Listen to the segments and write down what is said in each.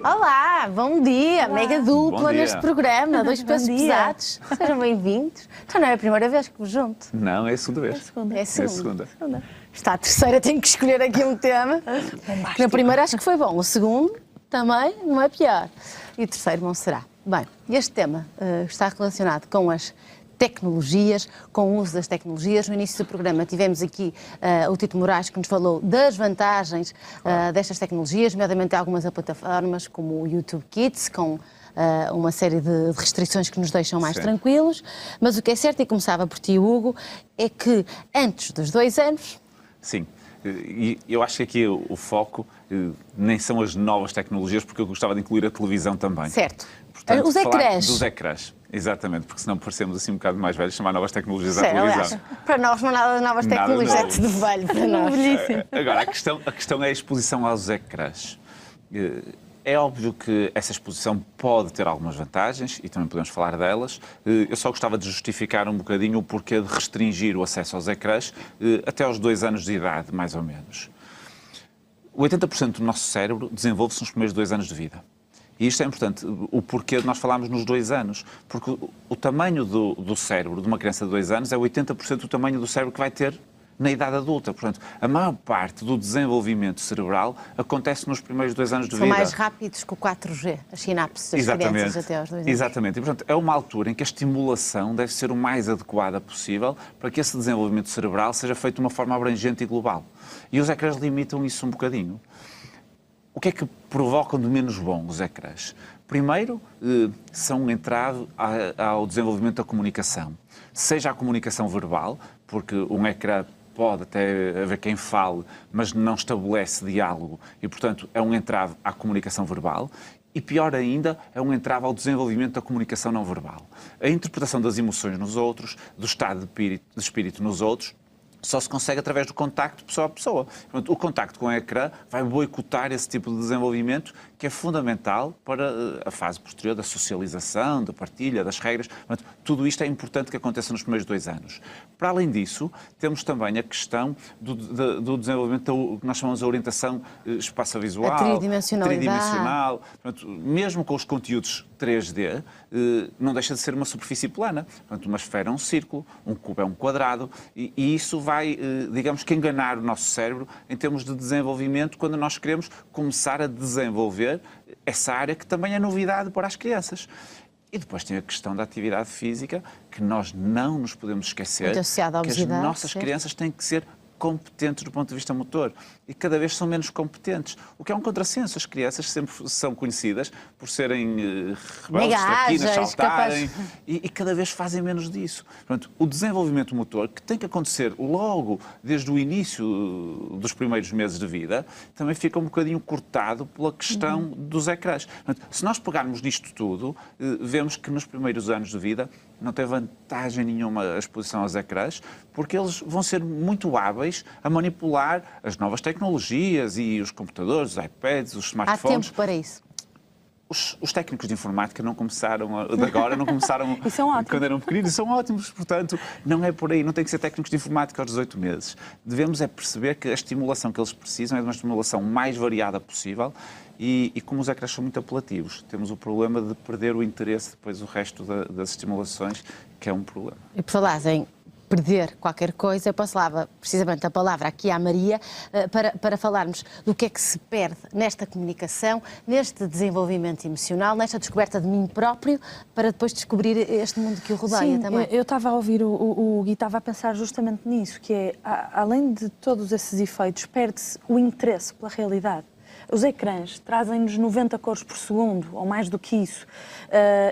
Olá, bom dia, Olá. mega dupla Bom dia. neste programa, dois pesos Bom dia. pesados. Sejam bem-vindos. Então não é a primeira vez que vos junto. Não, é a segunda vez. segunda. É a É a segunda. segunda. Está a terceira, tenho que escolher aqui um tema. Que na primeira acho que foi bom, o segundo também não é pior. E o terceiro não será. Bem, este tema está relacionado com as tecnologias, com o uso das tecnologias. No início do programa tivemos aqui o Tito Moraes que nos falou das vantagens destas tecnologias, nomeadamente algumas plataformas como o YouTube Kids, com uma série de restrições que nos deixam mais Sim. tranquilos. Mas o que é certo, e começava por ti, Hugo, é que antes dos 2 anos... Sim. E eu acho que aqui o foco nem são as novas tecnologias, porque eu gostava de incluir a televisão também. Certo. Portanto, Os falar ecrãs. dos ecrãs. Exatamente, porque senão parecemos assim um bocado mais velhos, chamar novas tecnologias à Sério, televisão. aliás, para nós não há nada de novas Nada tecnologias, é novo. tudo velho para nós. Agora, a questão é a exposição aos ecrãs. É óbvio que essa exposição pode ter algumas vantagens e também podemos falar delas. Eu só gostava de justificar um bocadinho o porquê de restringir o acesso aos ecrãs até aos 2 anos de idade, mais ou menos. O 80% do nosso cérebro desenvolve-se nos primeiros 2 anos de vida. E isto é importante, o porquê de nós falarmos nos 2 anos. Porque o tamanho do cérebro de uma criança de 2 anos é 80% do tamanho do cérebro que vai ter na idade adulta. Portanto, a maior parte do desenvolvimento cerebral acontece nos primeiros 2 anos de São vida. mais rápidos que o 4G, as sinapses das crianças até aos 2 anos. Exatamente. E, portanto, é uma altura em que a estimulação deve ser o mais adequada possível para que esse desenvolvimento cerebral seja feito de uma forma abrangente e global. E os ecrãs limitam isso um bocadinho. O que é que provocam de menos bom os ecrãs? Primeiro, são um entrave ao desenvolvimento da comunicação. Seja a comunicação verbal, porque um ecrã pode até haver quem fale, mas não estabelece diálogo e, portanto, é um entrave à comunicação verbal. E, pior ainda, é um entrave ao desenvolvimento da comunicação não verbal. A interpretação das emoções nos outros, do estado de espírito nos outros, só se consegue através do contacto pessoa a pessoa. Portanto, o contacto com o ecrã vai boicotar esse tipo de desenvolvimento que é fundamental para a fase posterior da socialização, da partilha, das regras. Portanto, tudo isto é importante que aconteça nos primeiros 2 anos. Para além disso, temos também a questão do desenvolvimento do que nós chamamos de orientação espaço-visual, A tridimensionalidade. tridimensional. Portanto, mesmo com os conteúdos 3D, não deixa de ser uma superfície plana. Portanto, uma esfera é um círculo, um cubo é um quadrado, e isso vai, digamos que, enganar o nosso cérebro em termos de desenvolvimento quando nós queremos começar a desenvolver essa área que também é novidade para as crianças. E depois tem a questão da atividade física, que nós não nos podemos esquecer, Muito associada à que as obesidade, nossas certo? crianças têm que ser competentes do ponto de vista motor e cada vez são menos competentes, o que é um contrassenso. As crianças sempre são conhecidas por serem rebeldes, Mega traquinas, ágeis, saltarem capazes. e cada vez fazem menos disso. Portanto, o desenvolvimento motor, que tem que acontecer logo desde o início dos primeiros meses de vida, também fica um bocadinho cortado pela questão dos ecrãs. Portanto, se nós pegarmos nisto tudo, vemos que nos primeiros anos de vida não tem vantagem nenhuma a exposição aos ecrãs, porque eles vão ser muito hábeis a manipular as novas tecnologias e os computadores, os iPads, os Há smartphones. tempo para isso. Os técnicos de informática não começaram de agora, não começaram E são ótimos. quando eram pequeninos, e são ótimos, portanto, não é por aí, não tem que ser técnicos de informática aos 18 meses. Devemos é perceber que a estimulação que eles precisam é de uma estimulação mais variada possível e como os ecrãs são muito apelativos, temos o problema de perder o interesse depois o resto das estimulações, que é um problema. E por falar em perder qualquer coisa, eu posso dar precisamente a palavra aqui à Maria para falarmos do que é que se perde nesta comunicação, neste desenvolvimento emocional, nesta descoberta de mim próprio, para depois descobrir este mundo que o rodeia Sim, também. eu estava a ouvir o Gui, estava a pensar justamente nisso, que é, além de todos esses efeitos, perde-se o interesse pela realidade. Os ecrãs trazem-nos 90 cores por segundo, ou mais do que isso.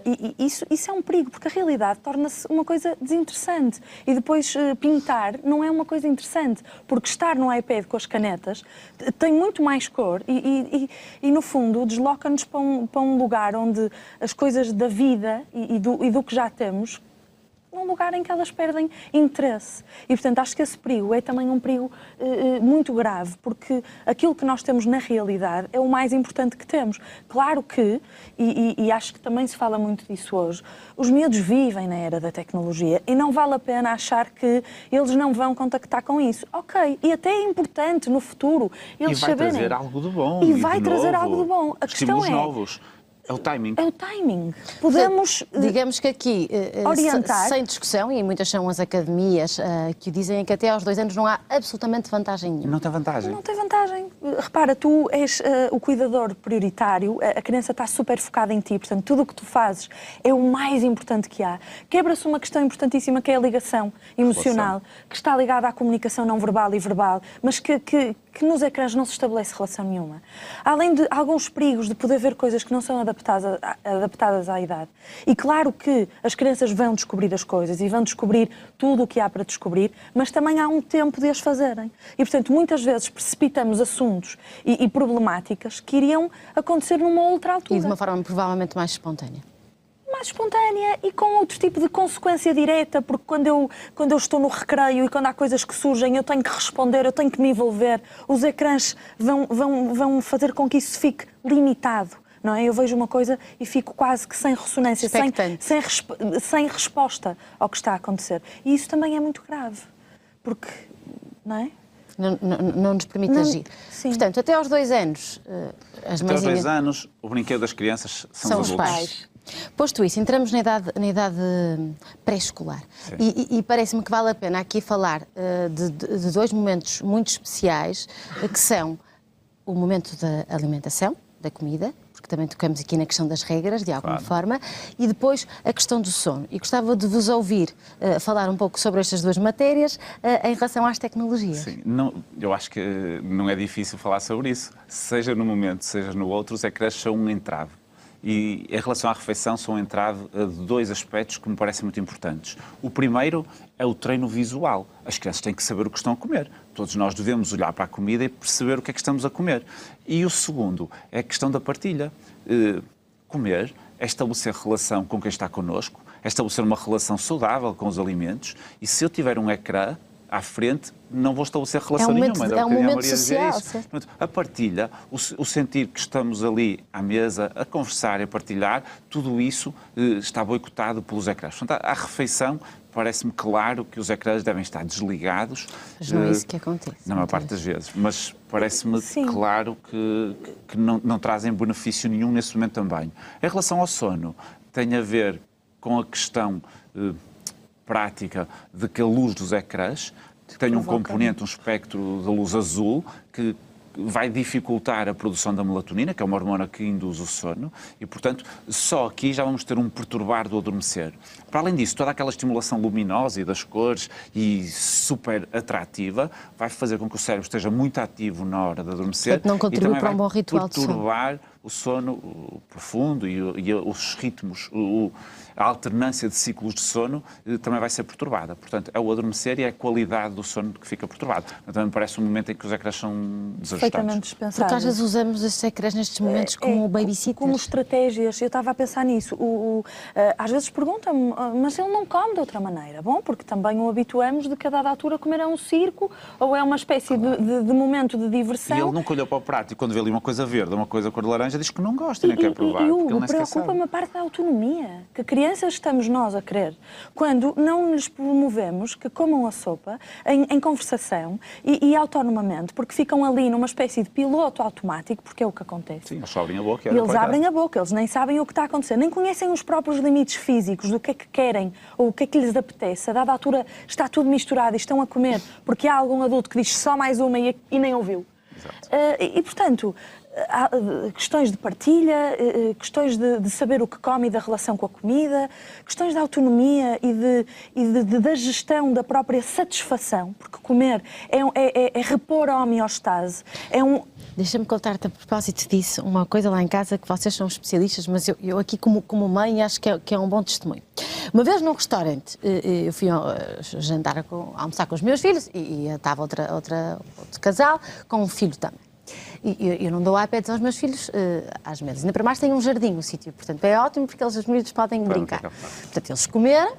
E isso é um perigo, porque a realidade torna-se uma coisa desinteressante. E depois pintar não é uma coisa interessante, porque estar no iPad com as canetas tem muito mais cor e no fundo, desloca-nos para um lugar onde as coisas da vida e do que já temos num lugar em que elas perdem interesse. E, portanto, acho que esse perigo é também um perigo muito grave, porque aquilo que nós temos na realidade é o mais importante que temos. Claro que, e acho que também se fala muito disso hoje, os miúdos vivem na era da tecnologia e não vale a pena achar que eles não vão contactar com isso. Ok, e até é importante no futuro eles E vai saberem. trazer algo de bom. E vai de trazer novo, algo de bom. A questão estímulos é... novos. É o timing. É o timing. Podemos... Digamos que aqui, orientar. sem discussão, e muitas são as academias que dizem que até aos 2 anos não há absolutamente vantagem nenhuma. Não tem vantagem. Não tem vantagem. Repara, tu és o cuidador prioritário, a criança está super focada em ti, portanto, tudo o que tu fazes é o mais importante que há. Quebra-se uma questão importantíssima que é a ligação emocional, que está ligada à comunicação não verbal e verbal, mas que nos ecrãs não se estabelece relação nenhuma. Além de alguns perigos de poder ver coisas que não são adaptadas à idade. E claro que as crianças vão descobrir as coisas e vão descobrir tudo o que há para descobrir, mas também há um tempo de as fazerem. E, portanto, muitas vezes precipitamos assuntos e problemáticas que iriam acontecer numa outra altura. E de uma forma provavelmente mais espontânea. Mais espontânea e com outro tipo de consequência direta, porque quando eu estou no recreio e quando há coisas que surgem, eu tenho que responder, eu tenho que me envolver. Os ecrãs vão fazer com que isso fique limitado. Não é? Eu vejo uma coisa e fico quase que sem ressonância, sem resposta ao que está a acontecer. E isso também é muito grave, porque, não é? Não nos permite agir. Sim. Portanto, até aos 2 anos, as Até mães... aos 2 anos, o brinquedo das crianças são os os adultos. pais. Posto isso, entramos na idade pré-escolar e parece-me que vale a pena aqui falar de 2 momentos muito especiais, que são o momento da alimentação, da comida, porque também tocamos aqui na questão das regras, de alguma forma, e depois a questão do sono. E gostava de vos ouvir falar um pouco sobre estas 2 matérias em relação às tecnologias. Sim, eu acho que não é difícil falar sobre isso. Seja no momento, seja no outro, os ecrãs são um entrave. E em relação à refeição, são um entrave de 2 aspectos que me parecem muito importantes. O primeiro é o treino visual. As crianças têm que saber o que estão a comer. Todos nós devemos olhar para a comida e perceber o que é que estamos a comer. E o segundo é a questão da partilha. Comer é estabelecer relação com quem está connosco, é estabelecer uma relação saudável com os alimentos, e se eu tiver um ecrã à frente, não vou estabelecer relação nenhuma. É um momento social. Portanto, a partilha, o sentir que estamos ali à mesa a conversar e a partilhar, tudo isso está boicotado pelos ecrãs. Portanto, à refeição, parece-me claro que os ecrãs devem estar desligados. Mas não é isso que acontece. Na maior parte das vezes. Mas parece-me claro que não trazem benefício nenhum nesse momento também. Em relação ao sono, tem a ver com a questão prática de que a luz dos ecrãs tem um componente, um espectro da luz azul que vai dificultar a produção da melatonina, que é uma hormona que induz o sono, e, portanto, só aqui já vamos ter um perturbar do adormecer. Para além disso, toda aquela estimulação luminosa e das cores e super atrativa vai fazer com que o cérebro esteja muito ativo na hora de adormecer. Portanto, não contribui para um bom ritual de sono. Perturbar o sono profundo e os ritmos, a alternância de ciclos de sono também vai ser perturbada. Portanto, é o adormecer e é a qualidade do sono que fica perturbada. Também me parece um momento em que os ecrãs são desajustados. Perfeitamente dispensáveis. Porque às vezes usamos estes ecrãs nestes momentos como babysitters. Como estratégias. Eu estava a pensar nisso. Às vezes perguntam-me, mas ele não come de outra maneira. Bom, porque também o habituamos de que a dada altura comer é um circo ou é uma espécie de momento de diversão. E ele nunca olhou para o prato e quando vê ali uma coisa verde, uma coisa cor de laranja, diz que não gosta, nem quer provar. E preocupa-me a parte da autonomia. Que crianças estamos nós a querer quando não lhes promovemos que comam a sopa em conversação e autonomamente, porque ficam ali numa espécie de piloto automático, porque é o que acontece. Sim, eles abrem a boca e eles abrem a boca, eles nem sabem o que está a acontecer, nem conhecem os próprios limites físicos, do que é que querem ou o que é que lhes apetece. A dada altura está tudo misturado e estão a comer porque há algum adulto que diz só mais uma e nem ouviu. E, portanto, há questões de partilha, questões de saber o que come e da relação com a comida, questões da autonomia e da gestão da própria satisfação, porque comer é repor a homeostase, Deixa-me contar-te a propósito disso uma coisa lá em casa que vocês são especialistas, mas eu aqui como mãe acho que é um bom testemunho. Uma vez num restaurante, eu fui almoçar com os meus filhos e estava outro casal com um filho também. E eu não dou iPads aos meus filhos às mesas. Ainda para mais tem um jardim, o sítio, portanto é ótimo porque os miúdos podem brincar. Portanto, eles comeram,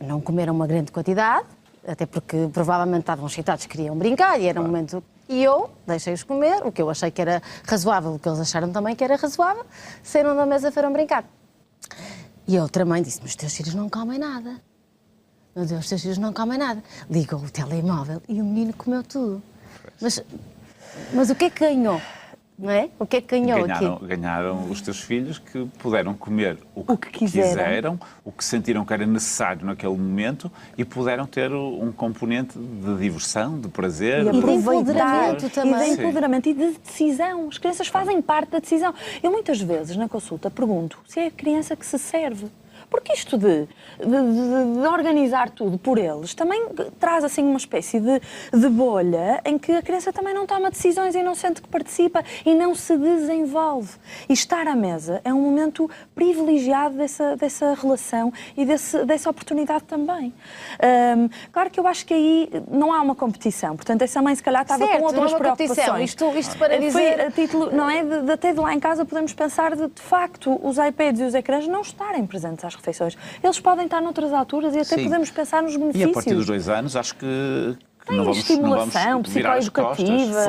não comeram uma grande quantidade, até porque provavelmente estavam excitados, queriam brincar e era um momento... E eu deixei-os comer, o que eu achei que era razoável, o que eles acharam também que era razoável, saíram da mesa e foram brincar. E a outra mãe disse, mas os teus filhos não comem nada. Meu Deus, os teus filhos não comem nada. Ligou o telemóvel e o menino comeu tudo. Mas o que é que ganhou? Não é? O que é que ganhou aqui? Ganharam os teus filhos que puderam comer o que quiseram, o que sentiram que era necessário naquele momento e puderam ter um componente de diversão, de prazer. E de empoderamento também. E de empoderamento e de decisão. As crianças fazem parte da decisão. Eu muitas vezes na consulta pergunto se é a criança que se serve. Porque isto de organizar tudo por eles também traz assim uma espécie de bolha em que a criança também não toma decisões e não sente que participa e não se desenvolve. E estar à mesa é um momento privilegiado dessa relação e dessa oportunidade também. Claro que eu acho que aí não há uma competição. Portanto, essa mãe se calhar estava com outras preocupações. Isto para dizer... Foi a título, não é? Até de lá em casa podemos pensar de facto os iPads e os ecrãs não estarem presentes às refeições. Eles podem estar noutras alturas e até podemos pensar nos benefícios. E a partir dos 2 anos, acho que tem não vamos estimulação psicoeducativa,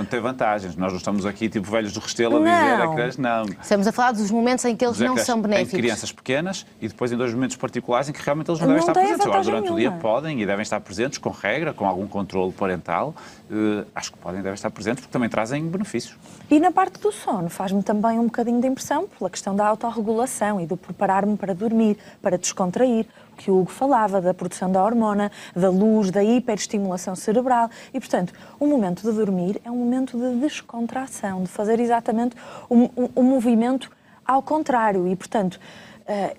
tem vantagens. Nós não estamos aqui tipo velhos do Restelo a dizer ecrãs, não. Estamos a falar dos momentos em que eles não são benéficos. Em crianças pequenas e depois em 2 momentos particulares em que realmente eles não devem estar presentes. Agora, durante o dia podem e devem estar presentes com regra, com algum controle parental. Acho que podem e devem estar presentes porque também trazem benefícios. E na parte do sono faz-me também um bocadinho de impressão pela questão da autorregulação e do preparar-me para dormir, para descontrair. Que o Hugo falava, da produção da hormona, da luz, da hiperestimulação cerebral. E, portanto, o momento de dormir é um momento de descontração, de fazer exatamente o movimento ao contrário. E, portanto,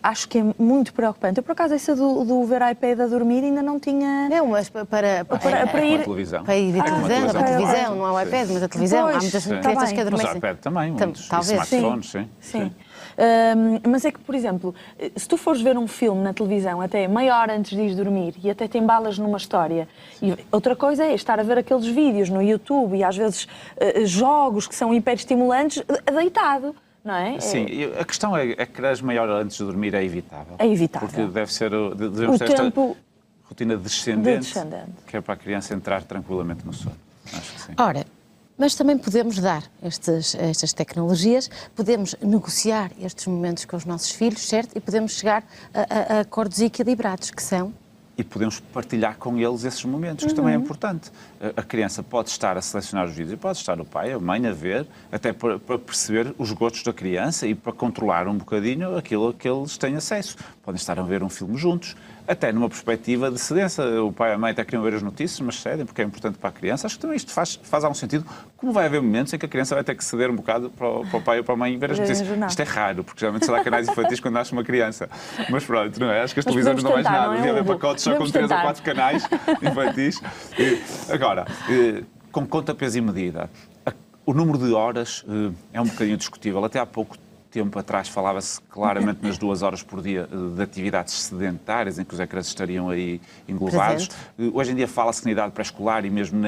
acho que é muito preocupante. Eu, por acaso, essa do ver iPad a dormir ainda não tinha... Não, mas para ir... televisão. Para ir ver televisão, não é o iPad, mas a televisão. Pois, há muitas crianças que adormecem. Mas o iPad também, muitos. Talvez. Smartphones, sim. Mas é que, por exemplo, se tu fores ver um filme na televisão até meia hora antes de ir dormir e até te embalas numa história, e outra coisa é estar a ver aqueles vídeos no YouTube e às vezes jogos que são hiperestimulantes deitado. Não é? Sim, a questão é que as meia hora antes de dormir é evitável. É evitável. Porque deve ser o tempo rotina descendente, que é para a criança entrar tranquilamente no sono. Acho que sim. Ora, mas também podemos dar estas tecnologias, podemos negociar estes momentos com os nossos filhos, certo? E podemos chegar a acordos equilibrados, que são... E podemos partilhar com eles esses momentos, que também é importante. A criança pode estar a selecionar os vídeos e pode estar o pai, a mãe a ver, até para perceber os gostos da criança e para controlar um bocadinho aquilo a que eles têm acesso. Podem estar a ver um filme juntos, até numa perspectiva de cedência. O pai e a mãe até queriam ver as notícias, mas cedem porque é importante para a criança. Acho que também isto faz algum sentido, como vai haver momentos em que a criança vai ter que ceder um bocado para o pai ou para a mãe e ver as notícias. Isto é raro, porque geralmente se dá canais infantis quando nasce uma criança. Mas pronto, não é? Acho que as televisões não dão mais nada. Devia haver pacotes só com 3 ou 4 canais infantis. Agora, com conta, peso e medida, o número de horas é um bocadinho discutível. Até há pouco tempo atrás falava-se claramente nas 2 horas por dia de atividades sedentárias em que os ecrãs estariam aí englobados. Hoje em dia fala-se na idade pré-escolar e mesmo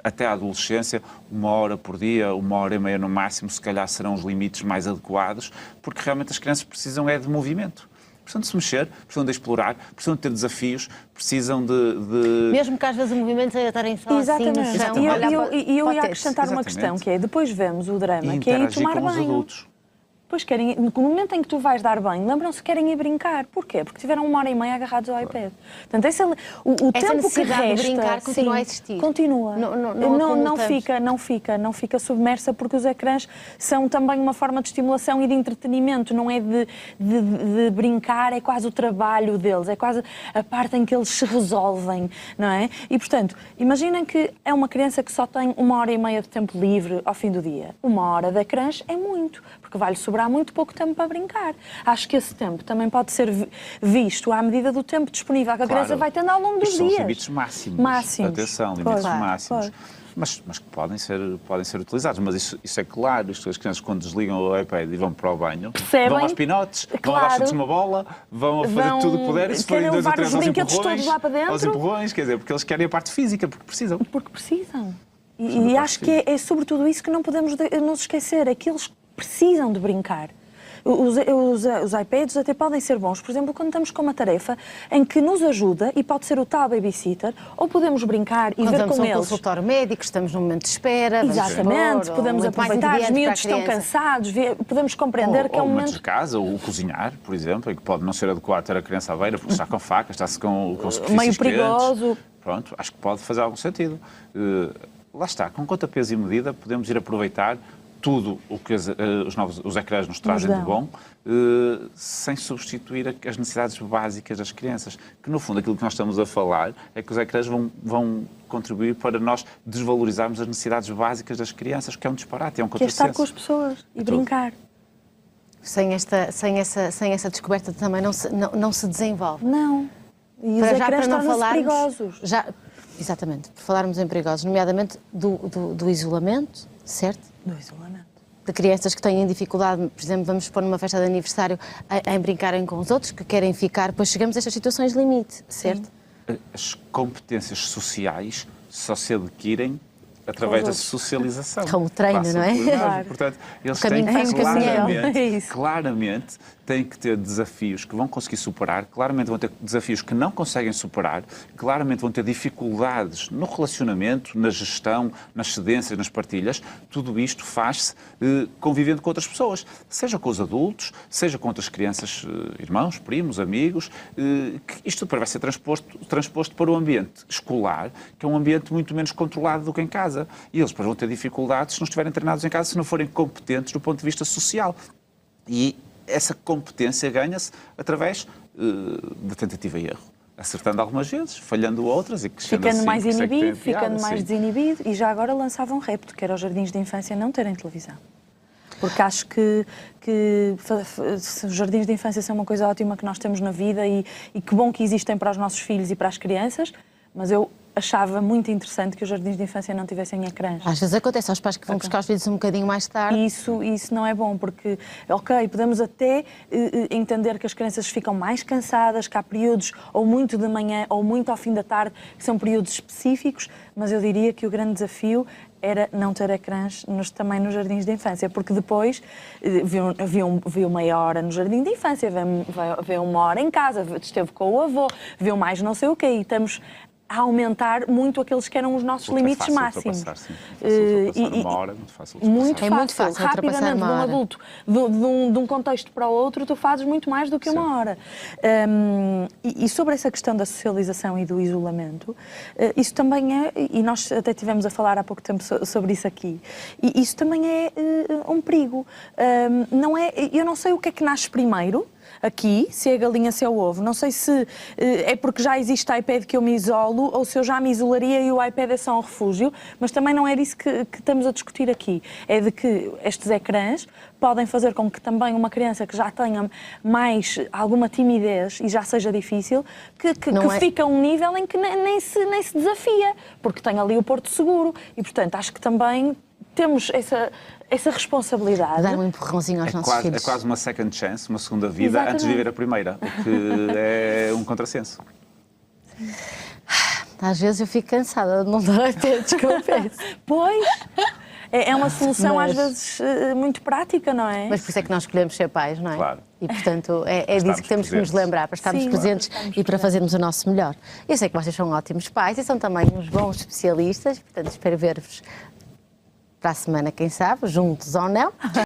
até à adolescência, 1 hora por dia, 1h30 no máximo, se calhar serão os limites mais adequados, porque realmente as crianças precisam de movimento. Precisam de se mexer, precisam de explorar, precisam de ter desafios, precisam de... Mesmo que às vezes o movimento é estarem só assim no chão. E eu ia acrescentar uma questão, que é, depois vemos o drama, que é ir tomar banho. Adultos. Depois querem, no momento em que tu vais dar banho, lembram-se que querem ir brincar. Porquê? Porque tiveram 1h30 agarrados ao iPad. Portanto, o tempo que resta... de brincar continua a existir. Continua. Não fica submersa, porque os ecrãs são também uma forma de estimulação e de entretenimento. Não é de brincar, é quase o trabalho deles, é quase a parte em que eles se resolvem, não é? E, portanto, imaginem que é uma criança que só tem 1h30 de tempo livre ao fim do dia. 1 hora de ecrãs é muito, porque vai-lhe sobrar muito pouco tempo para brincar. Acho que esse tempo também pode ser visto à medida do tempo disponível que a criança vai tendo ao longo dos dias. São limites máximos. Atenção, limites máximos. Mas que podem ser utilizados. Mas isso é claro. As crianças, quando desligam o iPad e vão para o banho, vão aos pinotes, vão a dar chutes uma bola, vão a fazer tudo o que puderem. Se forem 2 ou 3 aos empurrões, quer dizer, porque eles querem a parte física, porque precisam. Porque precisam. E acho que é sobretudo isso que não podemos nos esquecer, é que eles precisam de brincar. Os iPads até podem ser bons, por exemplo, quando estamos com uma tarefa em que nos ajuda, e pode ser o tal babysitter, ou podemos brincar e Quando ver vamos com a um eles. consultório médico, estamos num momento de espera. vamos Exatamente, expor, podemos ou muito mais aproveitar, os entediante miúdos para a estão criança. cansados, podemos compreender que é um momentos momento... de casa, ou cozinhar, por exemplo, em que pode não ser adequado ter a criança à beira, porque está com faca, está-se com superfícies Meio perigoso. quentes. Pronto, acho que pode fazer algum sentido. Lá está, com conta, peso e medida, podemos ir aproveitar tudo o que os ecrãs nos trazem de bom, sem substituir as necessidades básicas das crianças. Que, no fundo, aquilo que nós estamos a falar é que os ecrãs vão contribuir para nós desvalorizarmos as necessidades básicas das crianças, que é um disparate, é um Que é contrassenso. estar com as pessoas e brincar. Sem essa descoberta também não se desenvolve. Não. E os ecrãs tornam-se perigosos. Exatamente, por falarmos em perigosos, nomeadamente do isolamento, certo? Do isolamento. De crianças que têm dificuldade, por exemplo, vamos pôr numa festa de aniversário, em brincarem com os outros, que querem ficar, depois chegamos a estas situações limite, certo? As competências sociais só se adquirem através da socialização. Com o treino, Passa não é? por nós. Claro. Portanto, eles O caminho têm faz que caminhão. É isso. claramente têm que ter desafios que vão conseguir superar, claramente vão ter desafios que não conseguem superar, claramente vão ter dificuldades no relacionamento, na gestão, nas cedências, nas partilhas. Tudo isto faz-se convivendo com outras pessoas, seja com os adultos, seja com outras crianças, irmãos, primos, amigos, que isto depois vai ser transposto para o ambiente escolar, que é um ambiente muito menos controlado do que em casa. E eles depois vão ter dificuldades se não estiverem treinados em casa, se não forem competentes do ponto de vista social. E essa competência ganha-se através da tentativa e erro. Acertando algumas vezes, falhando outras e crescendo Ficando assim, mais por isso é que inibido, tem piada, ficando mais sim. desinibido. E já agora lançava um repto, que era os jardins de infância não terem televisão. Porque acho que os jardins de infância são uma coisa ótima que nós temos na vida e que bom que existem para os nossos filhos e para as crianças, mas eu achava muito interessante que os jardins de infância não tivessem ecrãs. Às vezes acontece aos pais que vão buscar os filhos um bocadinho mais tarde. E isso não é bom, porque, ok, podemos até entender que as crianças ficam mais cansadas, que há períodos, ou muito de manhã, ou muito ao fim da tarde, que são períodos específicos, mas eu diria que o grande desafio era não ter ecrãs também nos jardins de infância, porque depois viu meia hora no jardim de infância, viu uma hora em casa, esteve com o avô, viu mais não sei o quê, e estamos a aumentar muito aqueles que eram os nossos limites máximos. Uma hora é muito fácil ultrapassar. É muito fácil ultrapassar rapidamente, uma de um hora. adulto, de um contexto para o outro, tu fazes muito mais do que uma hora. E sobre essa questão da socialização e do isolamento, isso também é, e nós até estivemos a falar há pouco tempo sobre isso aqui, e isso também é um perigo. Eu não sei o que é que nasce primeiro, aqui, se é a galinha, se é o ovo. Não sei se é porque já existe iPad que eu me isolo ou se eu já me isolaria e o iPad é só um refúgio, mas também não é disso que estamos a discutir aqui. É de que estes ecrãs podem fazer com que também uma criança que já tenha mais alguma timidez e já seja difícil, que fica a um nível em que nem se desafia, porque tem ali o porto seguro. E, portanto, acho que também temos essa responsabilidade. Dar um empurrãozinho aos nossos filhos. É quase uma second chance, uma segunda vida, Exatamente. antes de viver a primeira, o que é um contrassenso. Às vezes eu fico cansada de não dar iPads, confesso. Pois, é uma solução Mas- às vezes muito prática, não é? Mas por isso é que nós escolhemos ser pais, não é? Claro. E, portanto, é Estarmos disso que temos que nos presentes. lembrar, para estarmos Sim, presentes estarmos e para fazermos o nosso melhor. Eu sei que vocês são ótimos pais e são também uns bons especialistas, portanto, espero ver-vos para a semana, quem sabe, juntos ou não.